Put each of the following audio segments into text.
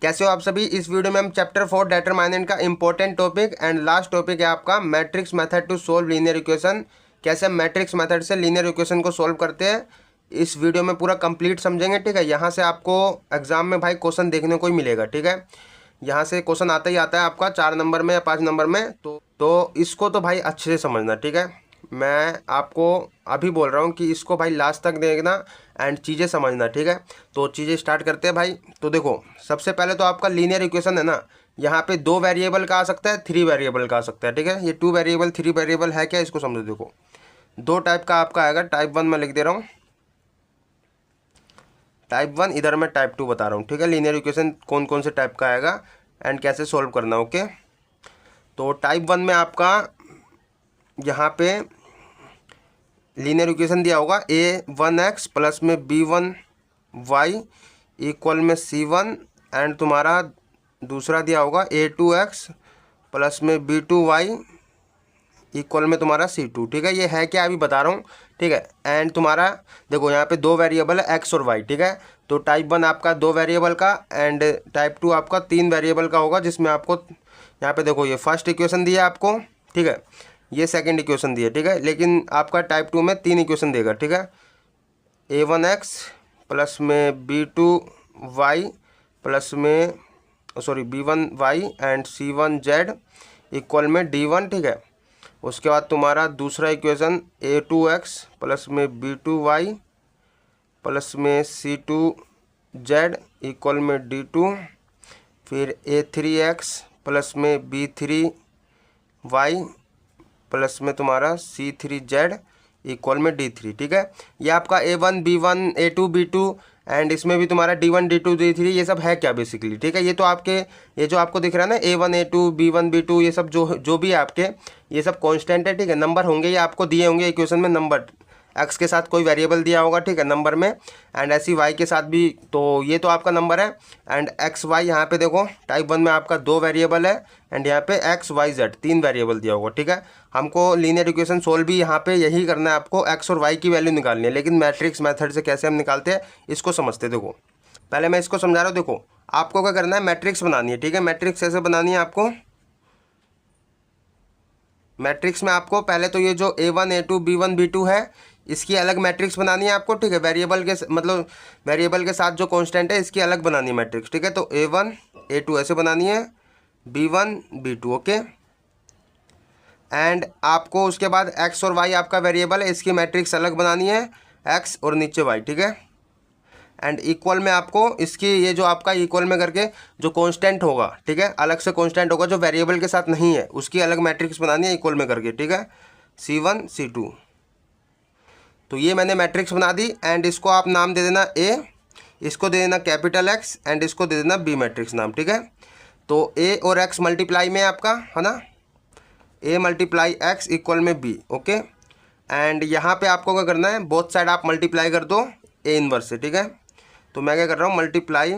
कैसे हो आप सभी। इस वीडियो में हम चैप्टर 4 डिटरमिनेंट का important topic and last topic है आपका matrix method to solve linear equation. कैसे हम मैट्रिक्स मेथड से लीनियर इक्वेशन को सोल्व करते हैं, इस वीडियो में पूरा कंप्लीट समझेंगे। ठीक है, यहाँ से आपको एग्जाम में भाई क्वेश्चन देखने को ही मिलेगा। ठीक है, यहाँ से क्वेश्चन आता ही आता है आपका 4 नंबर में या 5 नंबर में। तो इसको तो भाई अच्छे से समझना। ठीक है, मैं आपको अभी बोल रहा हूँ कि इसको भाई लास्ट तक देखना एंड चीज़ें समझना। ठीक है, तो चीज़ें स्टार्ट करते हैं भाई। तो देखो, सबसे पहले तो आपका लीनियर इक्वेशन है ना, यहाँ पे 2 वेरिएबल का आ सकता है, 3 वेरिएबल का आ सकता है। ठीक है, ये 2 वेरिएबल 3 वेरिएबल है क्या, इसको समझो। देखो 2 टाइप का आपका आएगा। टाइप 1 में लिख दे रहा हूँ, टाइप 1, इधर मैं टाइप 2 बता रहा हूँ। ठीक है, लीनियर इक्वेशन कौन कौन से टाइप का आएगा एंड कैसे सोल्व करना। ओके, तो टाइप 1 में आपका यहाँ पे लीनियर इक्वेशन दिया होगा a1x प्लस में b1y इक्वल में c1 एंड तुम्हारा दूसरा दिया होगा a2x प्लस में b2y इक्वल में तुम्हारा c2। ठीक है, ये है क्या अभी बता रहा हूँ। ठीक है, एंड तुम्हारा देखो यहाँ पे 2 वेरिएबल है x और y। ठीक है, तो टाइप 1 आपका 2 वेरिएबल का एंड टाइप 2 आपका 3 वेरिएबल का होगा, जिसमें आपको यहाँ पे देखो ये फर्स्ट इक्वेशन दिया है आपको। ठीक है, ये सेकंड इक्वेशन दिया। ठीक है, लेकिन आपका टाइप 2 में 3 इक्वेशन देगा। ठीक है, a1x प्लस में b2y प्लस में b1y एंड c1z इक्वल में d1। ठीक है, उसके बाद तुम्हारा दूसरा इक्वेशन a2x प्लस में b2y प्लस में c2z इक्वल में d2। फिर a3x प्लस में b3y प्लस में तुम्हारा c3z इक्वल में d3। ठीक है, ये आपका a1 b1 a2 b2 and इसमें भी तुम्हारा d1 d2 d3 ये सब है क्या बेसिकली। ठीक है, ये तो आपके ये जो आपको दिख रहा है ना a1 a2 b1 b2 ये सब जो भी है आपके, ये सब कांस्टेंट है। ठीक है, नंबर होंगे, ये आपको दिए होंगे इक्वेशन में नंबर। एक्स के साथ कोई वेरिएबल दिया होगा, ठीक है, नंबर में, एंड ऐसी वाई के साथ भी। तो ये तो आपका नंबर है एंड एक्स वाई। यहाँ पे देखो टाइप 1 में आपका 2 वेरिएबल है एंड यहाँ पे एक्स वाई जेड 3 वेरिएबल दिया होगा। ठीक है, हमको लीनियर इक्वेशन सोल्व भी यहाँ पे यही करना है, आपको एक्स और वाई की वैल्यू निकालनी है। लेकिन मैट्रिक्स मेथड से कैसे हम निकालते हैं इसको समझते। देखो पहले मैं इसको समझा रहा हूँ। देखो आपको क्या करना है, मैट्रिक्स बनानी है। ठीक है, मैट्रिक्स कैसे बनानी है आपको, मैट्रिक्स में आपको पहले तो ये जो a1 a2 b1 b2 है, इसकी अलग मैट्रिक्स बनानी है आपको। ठीक है, वेरिएबल के मतलब वेरिएबल के साथ जो कांस्टेंट है इसकी अलग बनानी है मैट्रिक्स। ठीक है, तो a1 a2 ऐसे बनानी है, b1 b2। ओके, एंड आपको उसके बाद x और y आपका वेरिएबल है, इसकी मैट्रिक्स अलग बनानी है, x और नीचे y। ठीक है, एंड इक्वल में आपको इसकी ये जो आपका इक्वल में करके जो कांस्टेंट होगा, ठीक है, अलग से कांस्टेंट होगा जो वेरिएबल के साथ नहीं है, उसकी अलग मैट्रिक्स बनानी है इक्वल में करके। ठीक है, c1 c2। तो ये मैंने मैट्रिक्स बना दी एंड इसको आप नाम दे देना a, इसको दे देना कैपिटल X एंड इसको दे देना b मैट्रिक्स नाम। ठीक है, तो a और x मल्टीप्लाई में आपका है ना, a मल्टीप्लाई x इक्वल में b। ओके, एंड यहाँ पे आपको क्या करना है, बोथ साइड आप मल्टीप्लाई कर दो a इनवर्स से। ठीक है, तो मैं क्या कर रहा हूँ, multiply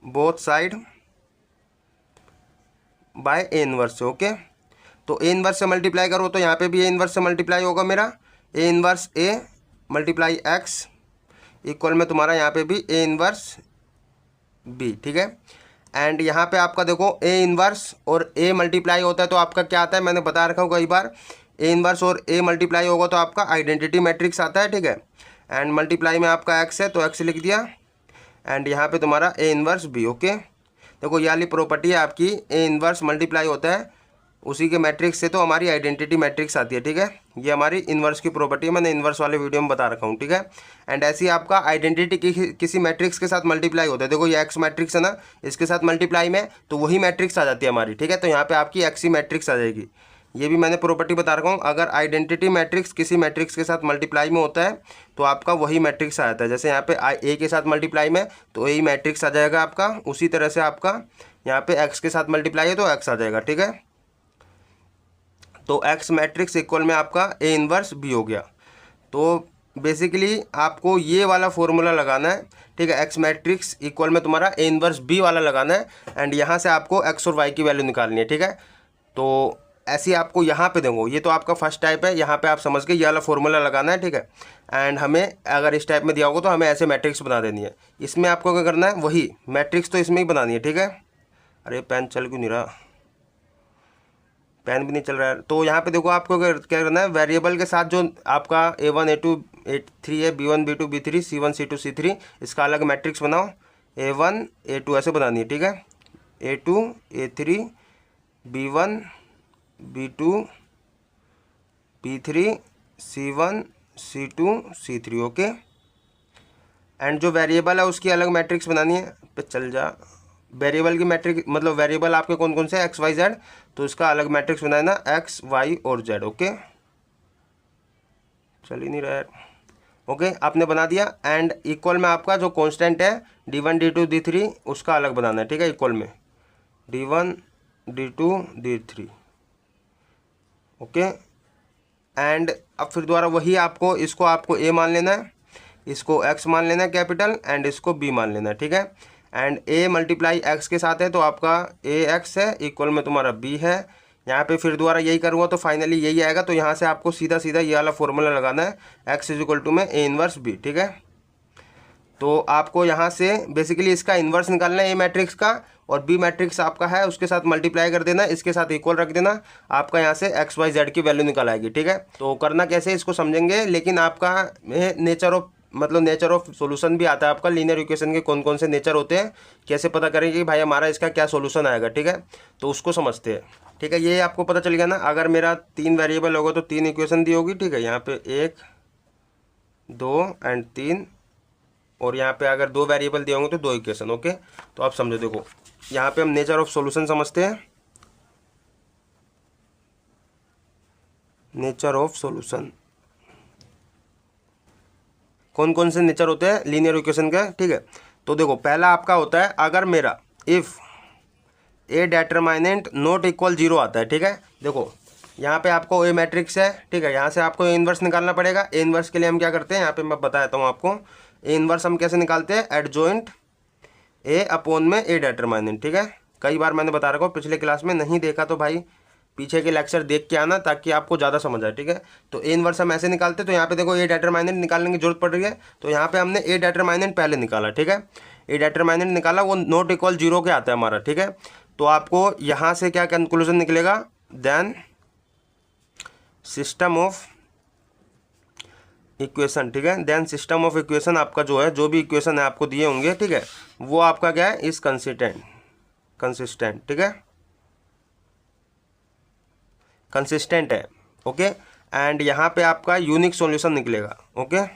both side by a inverse से। ओके, तो a इनवर्स से मल्टीप्लाई करो तो यहाँ पे भी a इनवर्स से मल्टीप्लाई होगा मेरा, a inverse a multiply x equal में तुम्हारा यहाँ पे भी a इनवर्स b। ठीक है, एंड यहाँ पे आपका देखो a इनवर्स और a मल्टीप्लाई होता है तो आपका क्या आता है, मैंने बता रखा हूँ कई बार, a इनवर्स और a मल्टीप्लाई होगा तो आपका आइडेंटिटी मैट्रिक्स आता है। ठीक है, एंड मल्टीप्लाई में आपका x है तो x लिख दिया एंड यहाँ पे तुम्हारा a इनवर्स b। ओके, देखो ये वाली प्रॉपर्टी है आपकी, a इनवर्स मल्टीप्लाई होता है उसी के मैट्रिक्स से तो हमारी आइडेंटिटी मैट्रिक्स आती है। ठीक है, ये हमारी इन्वर्स की प्रॉपर्टी है, मैंने इन्वर्स वाले वीडियो में बता रखा हूँ। ठीक है, एंड ऐसी आपका आइडेंटिटी किसी मैट्रिक्स के साथ मल्टीप्लाई होता है। देखो ये एक्स मैट्रिक्स है ना, इसके साथ मल्टीप्लाई में तो वही मैट्रिक्स आ जाती है हमारी। ठीक है, तो यहाँ पे आपकी एक्स ही मैट्रिक्स आ जाएगी। ये भी मैंने प्रॉपर्टी बता रखा हूँ, अगर आइडेंटिटी मैट्रिक्स किसी मैट्रिक्स के साथ मल्टीप्लाई में होता है तो आपका वही मैट्रिक्स आ जाता है। जैसे यहाँ पे ए के साथ मल्टीप्लाई में तो ए मैट्रिक्स आ जाएगा आपका, उसी तरह से आपका यहाँ पे एक्स के साथ मल्टीप्लाई है तो एक्स आ जाएगा। ठीक है, तो x मैट्रिक्स इक्वल में आपका a इनवर्स b हो गया। तो बेसिकली आपको ये वाला फॉर्मूला लगाना है। ठीक है, x मैट्रिक्स इक्वल में तुम्हारा a इनवर्स b वाला लगाना है एंड यहाँ से आपको x और y की वैल्यू निकालनी है। ठीक है, तो ऐसे ही आपको यहाँ पे देखो, ये तो आपका फर्स्ट टाइप है, यहाँ पे आप समझ के ये वाला फॉर्मूला लगाना है, ठीक है। एंड हमें अगर इस टाइप में दिया होगा तो हमें ऐसे मैट्रिक्स बना देनी है। इसमें आपको क्या करना है, वही मैट्रिक्स तो इसमें ही बनानी है, ठीक है। अरे पेन चल क्यों नहीं रहा, पेन भी नहीं चल रहा है। तो यहाँ पे देखो आपको क्या करना है, वेरिएबल के साथ जो आपका A1 A2 A3 है, B1 B2 B3 C1 C2 C3, इसका अलग मैट्रिक्स बनाओ। A1 A2 ऐसे बनानी है, ठीक है। A2 A3 B1 B2 B3 C1 C2 C3, okay. And जो वेरिएबल है उसकी अलग मैट्रिक्स बनानी है। पे चल जा, वेरिएबल की मैट्रिक मतलब वेरिएबल आपके कौन कौन से एक्स वाई जेड, तो इसका अलग मैट्रिक्स बनाना एक्स वाई और जेड, ओके। चल ही नहीं रहा है, ओके आपने बना दिया। एंड इक्वल में आपका जो कांस्टेंट है D1 D2 D3 उसका अलग बनाना है, ठीक है। इक्वल में D1 D2 D3, okay. And अब फिर दोबारा वही आपको इसको आपको A मान लेना है, इसको X मान लेना है कैपिटल, एंड इसको B मान लेना है, ठीक है। एंड A मल्टीप्लाई X के साथ है तो आपका AX है, इक्वल में तुम्हारा B है। यहाँ पे फिर दोबारा यही करूँगा तो फाइनली यही आएगा। तो यहाँ से आपको सीधा सीधा ये वाला फॉर्मूला लगाना है, X इज इक्वल टू में A इनवर्स B, ठीक है। तो आपको यहाँ से बेसिकली इसका इन्वर्स निकालना है A मैट्रिक्स का, और B मैट्रिक्स आपका है उसके साथ मल्टीप्लाई कर देना, इसके साथ इक्वल रख देना, आपका यहाँ से एक्स वाई जेड की वैल्यू निकल आएगी, ठीक है। तो करना कैसे इसको समझेंगे, लेकिन आपका नेचर ऑफ सॉल्यूशन भी आता है आपका, लीनियर इक्वेशन के कौन कौन से नेचर होते हैं, कैसे पता करेंगे कि भाई हमारा इसका क्या सॉल्यूशन आएगा, ठीक है। तो उसको समझते हैं, ठीक है। ये आपको पता चल गया ना। अगर मेरा 3 वेरिएबल होगा तो 3 इक्वेशन दी होगी, ठीक है। यहाँ पे 1 2 एंड 3, और यहाँ पे अगर 2 वेरिएबल दिए होंगे तो 2 इक्वेशन, ओके। तो आप समझो, देखो यहाँ पे हम नेचर ऑफ सॉल्यूशन समझते हैं। नेचर ऑफ सॉल्यूशन कौन कौन से नेचर होते हैं लीनियर इक्वेशन के, ठीक है। तो देखो पहला आपका होता है, अगर मेरा इफ़ ए डेटरमाइनेंट नॉट इक्वल 0 आता है, ठीक है। देखो यहाँ पे आपको ए मैट्रिक्स है, ठीक है। यहाँ से आपको ए इनवर्स निकालना पड़ेगा। ए इनवर्स के लिए हम क्या करते हैं, यहाँ पे मैं बताता हूँ आपको। ए इनवर्स हम कैसे निकालते हैं, एडजॉइंट ए अपॉन में ए डेटरमाइनेंट, ठीक है। कई बार मैंने बता रखा हूँ, पिछले क्लास में नहीं देखा तो भाई पीछे के लेक्चर देख के आना, ताकि आपको ज़्यादा समझ आए, ठीक है। तो ए इनवर्स हम ऐसे निकालते हैं। तो यहाँ पे देखो ए डेटरमाइनेंट निकालने की जरूरत पड़ रही है, तो यहाँ पे हमने ए डेटरमाइनेंट पहले निकाला, ठीक है। ए डेटरमाइनेंट निकाला, वो नॉट इक्वल 0 के आता है हमारा, ठीक है। तो आपको यहाँ से क्या कंक्लूजन निकलेगा, देन सिस्टम ऑफ इक्वेशन, ठीक है। देन सिस्टम ऑफ इक्वेशन आपका जो है, जो भी इक्वेशन है आपको दिए होंगे, ठीक है, वो आपका क्या है, इज कंसिस्टेंट, ठीक है, कंसिस्टेंट है, ओके। एंड यहाँ पे आपका यूनिक सॉल्यूशन निकलेगा, ओके।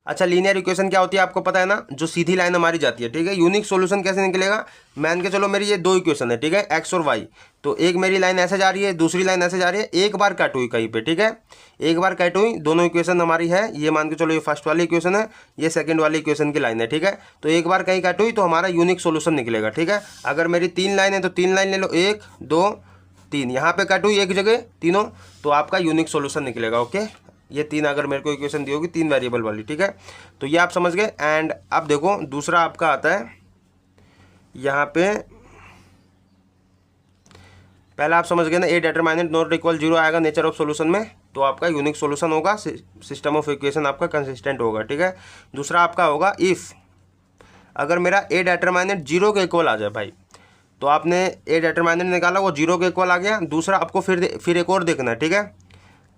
अच्छा, लीनियर इक्वेशन क्या होती है आपको पता है ना, जो सीधी लाइन हमारी जाती है, ठीक है। यूनिक सॉल्यूशन कैसे निकलेगा, मान के चलो मेरी ये 2 इक्वेशन है, ठीक है, एक्स और वाई। तो एक मेरी लाइन ऐसे जा रही है, दूसरी लाइन ऐसे जा रही है, एक बार कट हुई कहीं पे, ठीक है, एक बार कट हुई, दोनों इक्वेशन हमारी है। ये मान के चलो ये फर्स्ट वाली इक्वेशन है, ये सेकंड वाली इक्वेशन की लाइन है, ठीक है। तो एक बार कहीं कट हुई तो हमारा यूनिक सॉल्यूशन निकलेगा, ठीक है। अगर मेरी 3 लाइन है तो 3 लाइन ले लो, 1 2 3, यहाँ पे कट हुई एक जगह तीनों, तो आपका यूनिक सॉल्यूशन निकलेगा, ओके। ये 3 अगर मेरे को इक्वेशन दी होगी 3 वेरिएबल वाली, ठीक है। तो ये आप समझ गए। एंड अब देखो दूसरा आपका आता है, यहाँ पे पहला आप समझ गए ना, ए डेटरमाइनेंट नॉट इक्वल 0 आएगा नेचर ऑफ सॉल्यूशन में, तो आपका यूनिक सॉल्यूशन होगा, सिस्टम ऑफ इक्वेशन आपका कंसिस्टेंट होगा, ठीक है। दूसरा आपका होगा इफ़ अगर मेरा ए डेटरमाइनेंट 0 के इक्वल आ जाए भाई, तो आपने ए डेटरमाइनेंट निकाला, वो 0 के इक्वल आ गया। दूसरा आपको फिर एक और देखना है, ठीक है,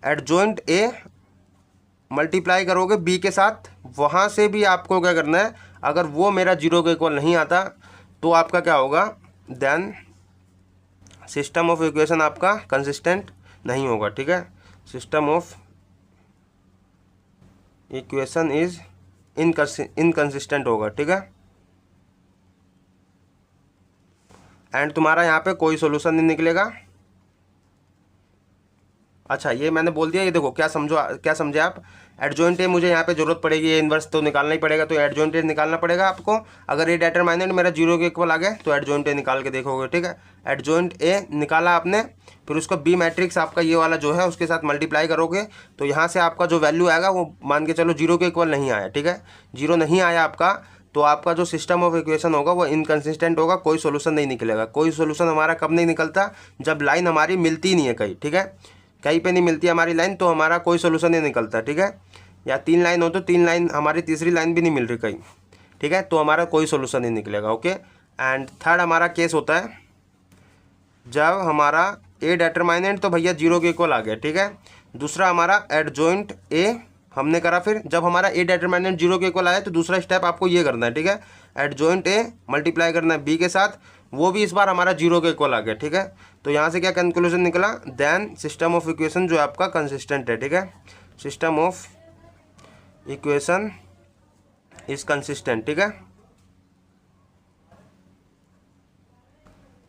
एडजॉइंट ए मल्टीप्लाई करोगे बी के साथ, वहाँ से भी आपको क्या करना है, अगर वो मेरा 0 के इक्वल नहीं आता तो आपका क्या होगा, देन सिस्टम ऑफ इक्वेशन आपका कंसिस्टेंट नहीं होगा, ठीक है। System of equation is inconsistent होगा, ठीक है। एंड तुम्हारा यहाँ पे कोई सॉल्यूशन नहीं निकलेगा। अच्छा, ये मैंने बोल दिया। ये देखो क्या समझे आप, एडजॉइंट ए मुझे यहाँ पे जरूरत पड़ेगी, ये इन्वर्स तो निकालना ही पड़ेगा, तो एडजॉइंट ए निकालना पड़ेगा आपको। अगर ये डेटरमाइनेंट मेरा 0 के इक्वल आ गया तो एडजॉइंट ए निकाल के देखोगे, ठीक है। एडजॉइंट ए निकाला आपने, फिर उसको बी मैट्रिक्स आपका ये वाला जो है उसके साथ मल्टीप्लाई करोगे, तो यहाँ से आपका जो वैल्यू आएगा वो मान के चलो 0 के इक्वल नहीं आया, ठीक है, 0 नहीं आया आपका, तो आपका जो सिस्टम ऑफ इक्वेशन होगा वो इनकंसिस्टेंट होगा, कोई सोल्यूशन नहीं निकलेगा। कोई सोल्यूशन हमारा कब नहीं निकलता, जब लाइन हमारी मिलती नहीं है कहीं, ठीक है, कहीं पे नहीं मिलती हमारी लाइन तो हमारा कोई सोल्यूशन नहीं निकलता, ठीक है। या 3 लाइन हो तो 3 लाइन हमारी तीसरी लाइन भी नहीं मिल रही कहीं, ठीक है, तो हमारा कोई सोल्यूशन नहीं निकलेगा, ओके। एंड थर्ड हमारा केस होता है जब हमारा ए डेटरमाइनेंट तो भैया 0 के इक्वल आ गया, ठीक है। दूसरा हमारा एडजॉइंट ए हमने करा, फिर जब हमारा ए डेटरमाइनेंट 0 के इक्वल आया तो दूसरा स्टेप आपको ये करना है, ठीक है, एडजॉइंट ए मल्टीप्लाई करना है बी के साथ, वो भी इस बार हमारा 0 के इक्वल आ गया, ठीक है। तो यहाँ से क्या कंक्लूजन निकला, देन सिस्टम ऑफ इक्वेशन जो आपका कंसिस्टेंट है, ठीक है, system of equation is consistent, ठीक है।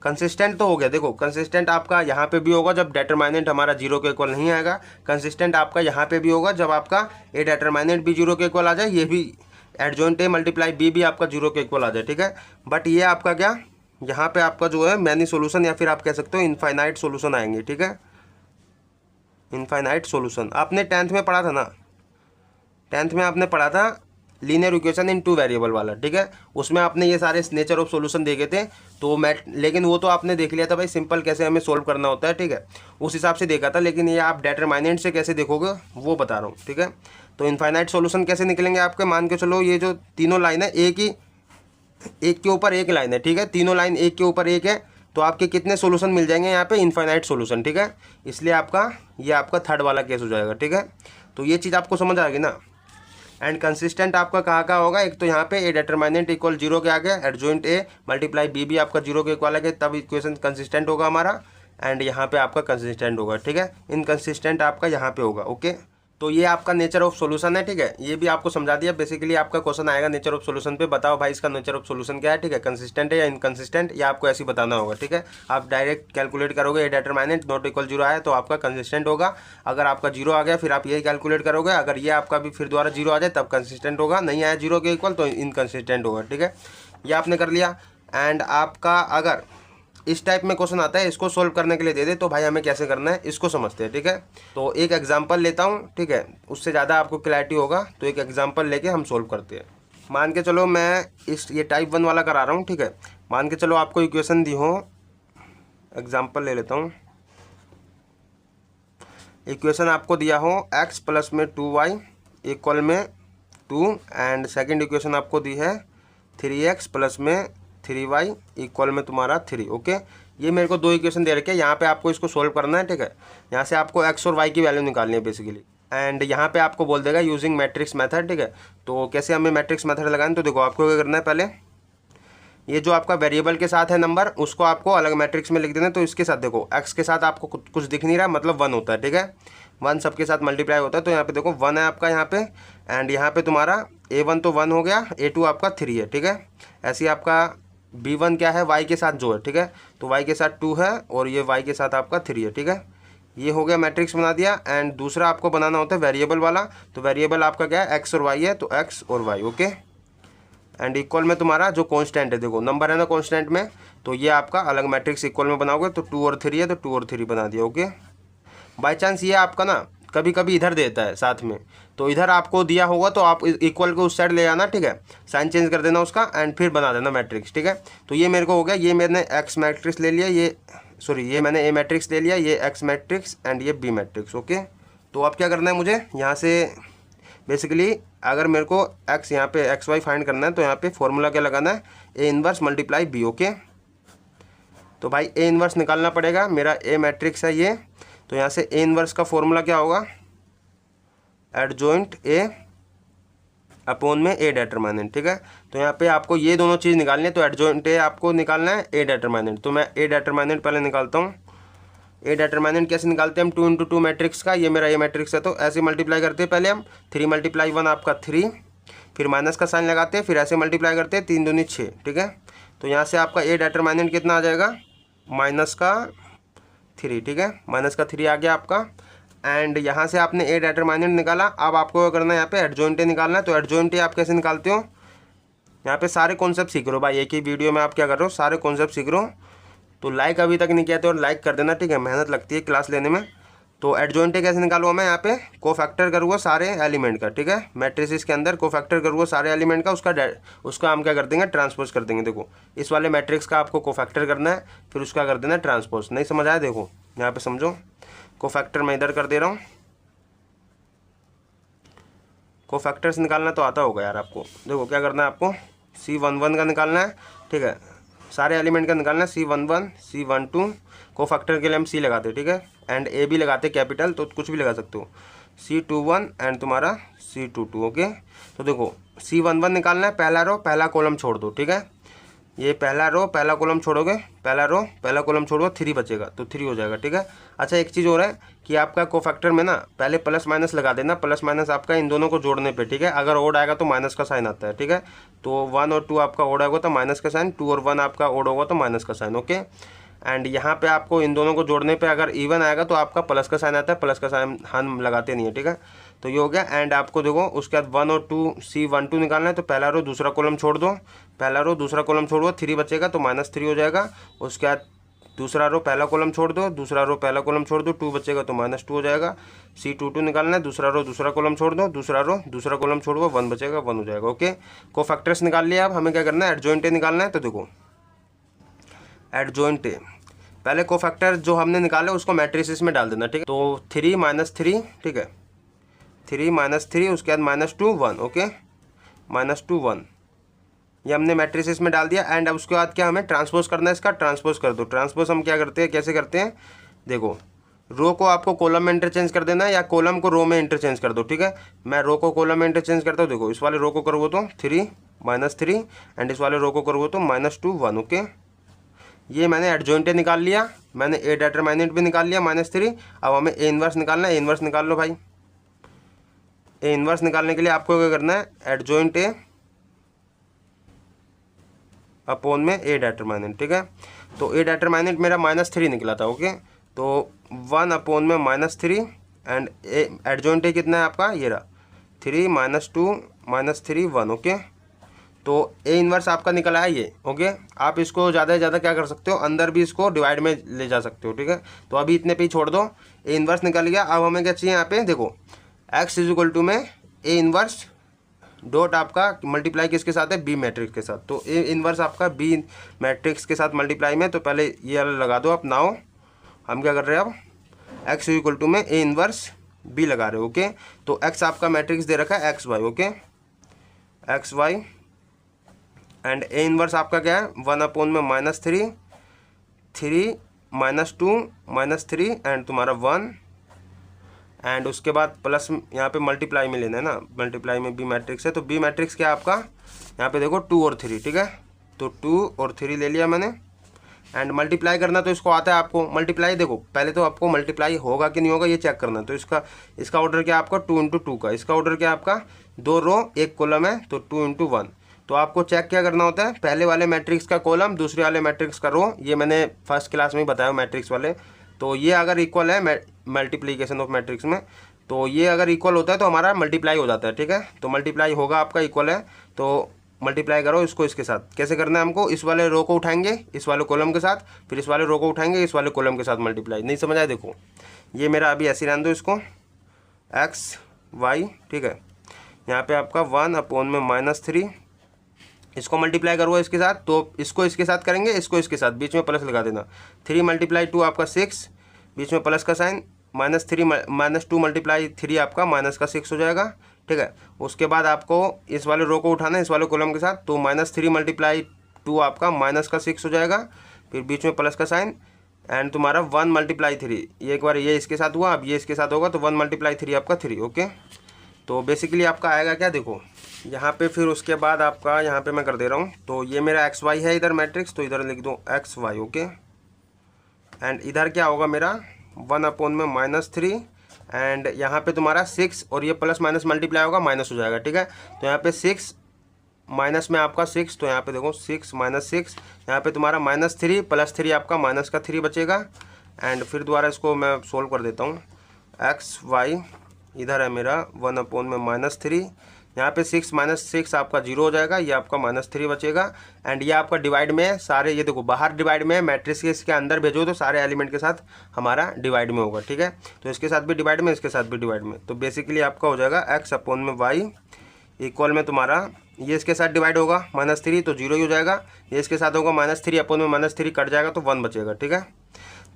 कंसिस्टेंट तो हो गया, देखो कंसिस्टेंट आपका यहाँ पे भी होगा जब डेटरमाइनेंट हमारा 0 के इक्वल नहीं आएगा। कंसिस्टेंट आपका यहाँ पे भी होगा जब आपका ए डेटरमाइनेंट भी 0 के इक्वल आ जाए, ये भी एडजॉइंट ए मल्टीप्लाई बी भी आपका 0 के इक्वल आ जाए, ठीक है। बट ये आपका क्या, यहाँ पे आपका जो है मैनी सोल्यूशन या फिर आप कह सकते हो इनफाइनाइट सोल्यूशन आएंगे, ठीक है, इनफाइनाइट सोल्यूशन। आपने 10th में पढ़ा था ना, 10th में आपने पढ़ा था लीनियर इक्वेशन इन 2 वेरिएबल वाला, ठीक है, उसमें आपने ये सारे नेचर ऑफ सॉल्यूशन देखे थे। तो लेकिन वो तो आपने देख लिया था भाई सिंपल कैसे हमें सोल्व करना होता है, ठीक है, उस हिसाब से देखा था। लेकिन ये आप डेटरमाइनेंट से कैसे देखोगे वो बता रहा हूँ, ठीक है। तो इनफाइनाइट सॉल्यूशन कैसे निकलेंगे आपके, मान के चलो ये जो तीनों लाइन है एक के ऊपर एक लाइन है, ठीक है, तीनों लाइन एक के ऊपर एक है, तो आपके कितने सॉल्यूशन मिल जाएंगे यहाँ पे, इनफाइनाइट सॉल्यूशन, ठीक है। इसलिए आपका ये आपका थर्ड वाला केस हो जाएगा, ठीक है। तो ये चीज़ आपको समझ आ गई ना। एंड कंसिस्टेंट आपका कहाँ होगा, एक तो यहाँ पे ए डेटरमाइनेंट इक्वल 0 के आगे एडजॉइंट ए मल्टीप्लाई बी भी आपका 0 के इक्वल आगे, तब इक्वेशन कंसिस्टेंट होगा हमारा। एंड यहाँ पे आपका कंसिस्टेंट होगा, ठीक है, इनकंसिस्टेंट आपका यहाँ पे होगा, ओके। तो ये आपका नेचर ऑफ सॉल्यूशन है, ठीक है, ये भी आपको समझा दिया। बेसिकली आपका क्वेश्चन आएगा नेचर ऑफ सॉल्यूशन पे, बताओ भाई इसका नेचर ऑफ सॉल्यूशन क्या है, ठीक है, कंसिस्टेंट है या इनकंसिस्टेंट, या आपको ऐसे ही बताना होगा, ठीक है। आप डायरेक्ट कैलकुलेट करोगे, ए डेटरमाइनेंट नॉट इक्वल 0 आया तो आपका कंसिस्टेंट होगा। अगर आपका 0 आ गया फिर आप यही कैलकुलेट करोगे, अगर ये आपका भी फिर दोबारा 0 आ जाए तब कंसिस्टेंट होगा, नहीं आया 0 के इक्वल तो इनकंसिस्टेंट होगा, ठीक है। ये आपने कर लिया। एंड आपका अगर इस टाइप में क्वेश्चन आता है, इसको सोल्व करने के लिए दे दे तो भाई हमें कैसे करना है इसको समझते हैं, ठीक है। तो एक एग्जांपल लेता हूँ, ठीक है, उससे ज़्यादा आपको क्लैरिटी होगा। तो एक एग्जांपल लेके हम सोल्व करते हैं। मान के चलो मैं ये टाइप 1 वाला करा रहा हूँ, ठीक है। मान के चलो आपको इक्वेशन दी हो, एग्जाम्पल ले लेता हूँ। इक्वेशन आपको दिया हो x प्लस में 2y इक्वल में 2 एंड सेकेंड इक्वेशन आपको दी है 3x प्लस में 3y इक्वल में तुम्हारा 3, ओके। ये मेरे को 2 इक्वेशन दे रखे हैं, यहाँ पे आपको इसको सोल्व करना है, ठीक है। यहाँ से आपको x और y की वैल्यू निकालनी है बेसिकली। एंड यहाँ पे आपको बोल देगा यूजिंग मैट्रिक्स मेथड, ठीक है। तो कैसे हमें मैट्रिक्स मेथड लगाएं, तो देखो आपको क्या करना है, पहले ये जो आपका वेरिएबल के साथ है नंबर उसको आपको अलग मैट्रिक्स में लिख देना है। तो इसके साथ देखो x के साथ आपको कुछ दिख नहीं रहा, मतलब 1 होता है, ठीक है, 1 सबके साथ मल्टीप्लाई होता है। तो यहाँ पे देखो 1 है आपका यहाँ पे, एंड यहाँ पे तुम्हारा a1 तो 1 हो गया, a2 आपका 3 है, ठीक है। ऐसे ही आपका b1 क्या है, y के साथ जो है, ठीक है, तो y के साथ 2 है और ये y के साथ आपका 3 है, ठीक है। ये हो गया, मैट्रिक्स बना दिया। एंड दूसरा आपको बनाना होता है वेरिएबल वाला। तो वेरिएबल आपका क्या है, x और y है, तो x और y, ओके। एंड इक्वल में तुम्हारा जो कांस्टेंट है, देखो नंबर है ना कांस्टेंट में, तो ये आपका अलग मैट्रिक्स इक्वल में बनाओगे। तो 2 और 3 है, तो 2 और 3 बना दिया, ओके। बाय चांस ये आपका ना कभी कभी इधर देता है साथ में, तो इधर आपको दिया होगा तो आप इक्वल को उस साइड ले जाना, ठीक है, साइन चेंज कर देना उसका एंड फिर बना देना मैट्रिक्स, ठीक है। तो ये मेरे को हो गया, ये मैंने एक्स मैट्रिक्स ले लिया, ये मैंने ए मैट्रिक्स ले लिया, ये एक्स मैट्रिक्स एंड ये बी मैट्रिक्स, ओके। तो अब क्या करना है मुझे यहाँ से, बेसिकली अगर मेरे को x यहाँ पे एक्स वाई फाइंड करना है तो यहाँ पे फॉर्मूला क्या लगाना है, A inverse multiply B, okay. तो भाई ए इन्वर्स निकालना पड़ेगा, मेरा ए मैट्रिक्स है ये, तो यहाँ से ए इन्वर्स का फॉर्मूला क्या होगा, एडजॉइंट ए अपॉन में ए डेटरमाइनेंट, ठीक है। तो यहाँ पे आपको ये दोनों चीज़ निकालनी है, तो एडजॉइंट ए आपको निकालना है, ए डेटरमाइनेंट। तो मैं ए डेटरमाइनेंट पहले निकालता हूँ। ए डेटरमाइनेंट कैसे निकालते हैं हम, 2 × 2 मैट्रिक्स का, ये मेरा ए मैट्रिक्स है, तो ऐसे मल्टीप्लाई करते हैं पहले हम, 3 × 1 आपका 3, फिर माइनस का साइन लगाते हैं, फिर ऐसे मल्टीप्लाई करते हैं, 3 दूनी 6, ठीक है। तो यहाँ से आपका ए डेटरमाइनेंट कितना आ जाएगा, -3, ठीक है, -3 आ गया आपका। एंड यहाँ से आपने ए डेटरमाइनेंट निकाला। अब आपको क्या करना है, यहाँ पे एडजॉइंट ए निकालना है। तो एडजॉइंट ए आप कैसे निकालते हो, यहाँ पे सारे कॉन्सेप्ट सीख रहे हो भाई, एक ही वीडियो में आप क्या कर रहे हो, सारे कॉन्सेप्ट सीख रहे हो। तो लाइक अभी तक नहीं किया तो लाइक कर देना, ठीक है, मेहनत लगती है क्लास लेने में। तो एडजॉइंट कैसे निकालूंगा मैं, यहाँ पे कोफैक्टर करूँगा सारे एलिमेंट का, ठीक है, मैट्रिसेस के अंदर कोफैक्टर करूँगा सारे एलिमेंट का, उसका हम क्या कर देंगे, ट्रांसपोज कर देंगे। देखो इस वाले मैट्रिक्स का आपको कोफैक्टर करना है, फिर उसका कर देना ट्रांसपोज। नहीं समझ आया, देखो यहाँ पे समझो, कोफैक्टर मैं इधर कर दे रहा हूँ। कोफैक्टर्स निकालना तो आता होगा यार आपको। देखो क्या करना है आपको, C11 का निकालना है, ठीक है, सारे एलिमेंट का निकालना है, C11 C12, कोफैक्टर के लिए हम C लगाते हैं, ठीक है, एंड A भी लगाते कैपिटल, तो कुछ भी लगा सकते हो, C21 एंड तुम्हारा C22। ओके, तो देखो C11 निकालना है, पहला रो पहला कॉलम छोड़ दो, ठीक है, ये पहला रो पहला कॉलम छोड़ोगे, पहला रो पहला कॉलम छोड़ो, 3 बचेगा, तो 3 हो जाएगा, ठीक है। अच्छा एक चीज़ हो रहा है कि आपका कोफैक्टर में ना पहले प्लस माइनस लगा देना, प्लस माइनस आपका इन दोनों को जोड़ने पे, ठीक है, अगर ओड आएगा तो माइनस का साइन आता है, ठीक है, तो 1 और 2 आपका ओड आएगा तो माइनस का साइन, 2 और 1 आपका ओड होगा तो माइनस का साइन। ओके, एंड यहाँ पे आपको इन दोनों को जोड़ने पे अगर इवन आएगा तो आपका प्लस का साइन आता है, प्लस का साइन हम लगाते नहीं है, ठीक है, तो ये हो गया। एंड आपको देखो उसके बाद 1 और 2 C12 निकालना है, तो पहला रो दूसरा कॉलम छोड़ दो, पहला रो दूसरा कॉलम छोड़ दो, 3 बचेगा तो -3 हो जाएगा। उसके बाद दूसरा रो पहला कॉलम छोड़ दो, दूसरा रो पहला कॉलम छोड़ दो, 2 बचेगा तो -2 हो जाएगा। C22 निकालना है, दूसरा रो दूसरा कॉलम छोड़ दो, दूसरा रो दूसरा कॉलम छोड़ दो, 1 बचेगा, 1 हो जाएगा। ओके, कोफैक्टर्स निकाल लिया। अब हमें क्या करना है, एडजॉइंट निकालना है। तो देखो एडजॉइंट पहले कोफैक्टर जो हमने निकाला उसको मैट्रिसेस में डाल देना, ठीक है, तो 3 -3, ठीक है, 3 -3, उसके बाद -2 1, ओके, -2 1, ये हमने मैट्रिसेस में डाल दिया। एंड अब उसके बाद क्या हमें ट्रांसपोज करना है, इसका ट्रांसपोज कर दो। ट्रांसपोज हम क्या करते हैं, कैसे करते हैं, देखो रो को आपको कॉलम में इंटरचेंज कर देना है या कॉलम को रो में इंटरचेंज कर दो, ठीक है, मैं रो को कॉलम में इंटरचेंज करता हूँ। देखो इस वाले रो को करोगे तो 3 -3 एंड इस वाले रो को करोगे तो -2 1। ओके, ये मैंने एडजॉइंट निकाल लिया, मैंने ए डिटरमिनेंट भी निकाल लिया -3। अब हमें ए इनवर्स निकालना है, ए इनवर्स निकाल लो भाई। ए इनवर्स निकालने के लिए आपको क्या करना है, एडजॉइंट ए अपॉन में ए डिटरमिनेंट, ठीक है, तो ए डिटरमिनेंट मेरा -3 निकला था। ओके, तो 1 अपॉन में -3 एंड ए एडजॉइंट ए कितना है आपका, ये रहा 3 -2 -3 1। ओके, तो ए इनवर्स आपका निकल आया ये। ओके, आप इसको ज़्यादा से ज़्यादा क्या कर सकते हो, अंदर भी इसको डिवाइड में ले जा सकते हो, ठीक है, तो अभी इतने पे ही छोड़ दो। ए इनवर्स निकल गया। अब हमें क्या चाहिए यहाँ पे, देखो x = में ए इनवर्स डॉट आपका मल्टीप्लाई किसके साथ है, बी मैट्रिक्स के साथ। तो ए इनवर्स आपका बी मैट्रिक्स के साथ मल्टीप्लाई में, तो पहले ये वाला लगा दो आप। नाउ हम क्या कर रहे हैं, अब x = में ए इनवर्स बी लगा रहे हो। ओके, तो x आपका मैट्रिक्स दे रखा है XY। Okay, XY and A inverse आपका क्या है, 1 अपॉन में -3 3 -2 -3 एंड तुम्हारा 1 एंड उसके बाद प्लस यहाँ पे मल्टीप्लाई में लेना है ना, मल्टीप्लाई में बी मैट्रिक्स है, तो बी मैट्रिक्स क्या है आपका, यहाँ पे देखो 2 और 3, ठीक है, तो 2 और 3 ले लिया मैंने। एंड मल्टीप्लाई करना तो इसको आता है आपको मल्टीप्लाई। देखो पहले तो आपको मल्टीप्लाई होगा कि नहीं होगा ये चेक करना, तो इसका ऑर्डर क्या है आपका 2 × 2 का, इसका ऑर्डर क्या है आपका 2 रो 1 कॉलम है, तो 2 × 1। तो आपको चेक क्या करना होता है, पहले वाले मैट्रिक्स का कॉलम दूसरे वाले मैट्रिक्स का रो, ये मैंने फर्स्ट क्लास में ही बताया मैट्रिक्स वाले। तो ये अगर इक्वल है मल्टीप्लिकेशन ऑफ मैट्रिक्स में, तो ये अगर इक्वल होता है तो हमारा मल्टीप्लाई हो जाता है, ठीक है, तो मल्टीप्लाई होगा आपका इक्वल है, तो मल्टीप्लाई करो इसको इसके साथ। कैसे करना है हमको, इस वाले रो को उठाएंगे इस वाले कॉलम के साथ, फिर इस वाले रो को उठाएंगे इस वाले कॉलम के साथ मल्टीप्लाई। नहीं समझ आए, देखो ये मेरा अभी ऐसे रहने दो इसको XY, ठीक है, यहाँ पे आपका 1 अपॉन में -3, इसको मल्टीप्लाई करूँगा इसके साथ, तो इसको इसके साथ करेंगे, इसको इसके साथ, बीच में प्लस लगा देना। 3 × 2 आपका 6, बीच में प्लस का साइन, -2 × 3 आपका -6 हो जाएगा, ठीक है। उसके बाद आपको इस वाले रो को उठाना है इस वाले कॉलम के साथ, तो -3 × 2 आपका -6 हो जाएगा, फिर बीच में प्लस का साइन एंड तुम्हारा 1 × 3, ये एक बार ये इसके साथ हुआ, अब ये इसके साथ होगा, तो 1 × 3 आपका 3। ओके, तो बेसिकली आपका आएगा क्या, देखो यहाँ पे, फिर उसके बाद आपका यहाँ पे मैं कर दे रहा हूँ, तो ये मेरा XY है इधर मैट्रिक्स, तो इधर लिख दो XY। ओके, एंड इधर क्या होगा मेरा 1 अपॉन में -3 एंड यहाँ पे तुम्हारा 6 और ये प्लस माइनस मल्टीप्लाई होगा, माइनस हो जाएगा, ठीक है, तो यहाँ पे 6 माइनस में आपका 6, तो यहाँ पे देखो 6 -6, यहाँ पे तुम्हारा -3 + 3 आपका -3 बचेगा। एंड फिर दोबारा इसको मैं सोल्व कर देता हूँ। XY इधर है मेरा 1 अपॉन में -3, यहाँ पे 6 माइनस 6 आपका 0 हो जाएगा, ये आपका -3 बचेगा। एंड ये आपका डिवाइड में सारे, ये देखो बाहर डिवाइड में मैट्रिक्स के इसके अंदर भेजो तो सारे एलिमेंट के साथ हमारा डिवाइड में होगा, ठीक है। तो इसके साथ भी डिवाइड में, इसके साथ भी डिवाइड में, तो बेसिकली आपका हो जाएगा x अपॉन में y इक्वल में तुम्हारा, ये इसके साथ डिवाइड होगा -3 तो 0 ही हो जाएगा, ये इसके साथ होगा -3 अपॉन में -3 कट जाएगा तो 1 बचेगा, ठीक है।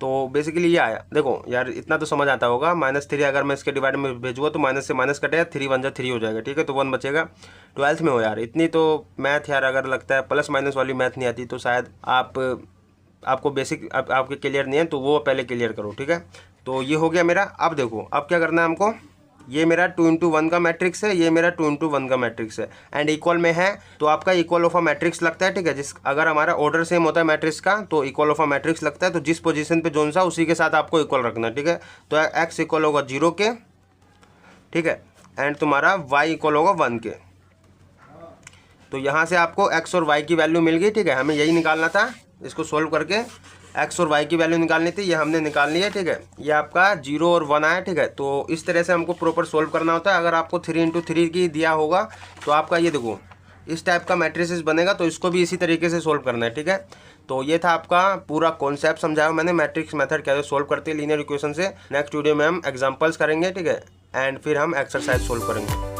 तो बेसिकली ये आया, देखो यार इतना तो समझ आता होगा, -3 अगर मैं इसके डिवाइड में भेजूँगा तो माइनस से माइनस कटेगा, 3 1 जा 3 हो जाएगा, ठीक है, तो 1 बचेगा। 12th में हो यार, इतनी तो मैथ यार अगर लगता है प्लस माइनस वाली मैथ नहीं आती तो शायद आपको बेसिक आपके क्लियर नहीं है तो वो पहले क्लियर करो, ठीक है। तो ये हो गया मेरा। अब देखो अब क्या करना है हमको, ये मेरा 2 × 1 का मैट्रिक्स है, ये मेरा 2 × 1 का मैट्रिक्स है एंड इक्वल में है, तो आपका इक्वल ऑफ अ मैट्रिक्स लगता है, ठीक है। अगर हमारा ऑर्डर सेम होता है मैट्रिक्स का तो इक्वल ऑफ अ मैट्रिक्स लगता है, तो जिस पोजीशन पे जोन सा उसी के साथ आपको इक्वल रखना है, ठीक है। तो x इक्वल होगा 0 के, ठीक है, एंड तुम्हारा y इक्वल होगा 1 के। तो यहाँ से आपको x और y की वैल्यू मिल गई, ठीक है। हमें यही निकालना था, इसको सोल्व करके x और y की वैल्यू निकालनी थी, ये हमने निकाल ली है, ठीक है। ये आपका 0 और 1 आया, ठीक है। तो इस तरह से हमको प्रॉपर सोल्व करना होता है। अगर आपको 3 × 3 की दिया होगा तो आपका ये देखो इस टाइप का मैट्रिसेस बनेगा, तो इसको भी इसी तरीके से सोल्व करना है, ठीक है। तो ये था आपका पूरा कॉन्सेप्ट समझाया मैंने, मैट्रिक्स मेथड कैसे सोल्व करते हैं लीनियर इक्वेशन से। नेक्स्ट वीडियो में हम एग्जाम्पल्स करेंगे, ठीक है, एंड फिर हम एक्सरसाइज सोल्व करेंगे।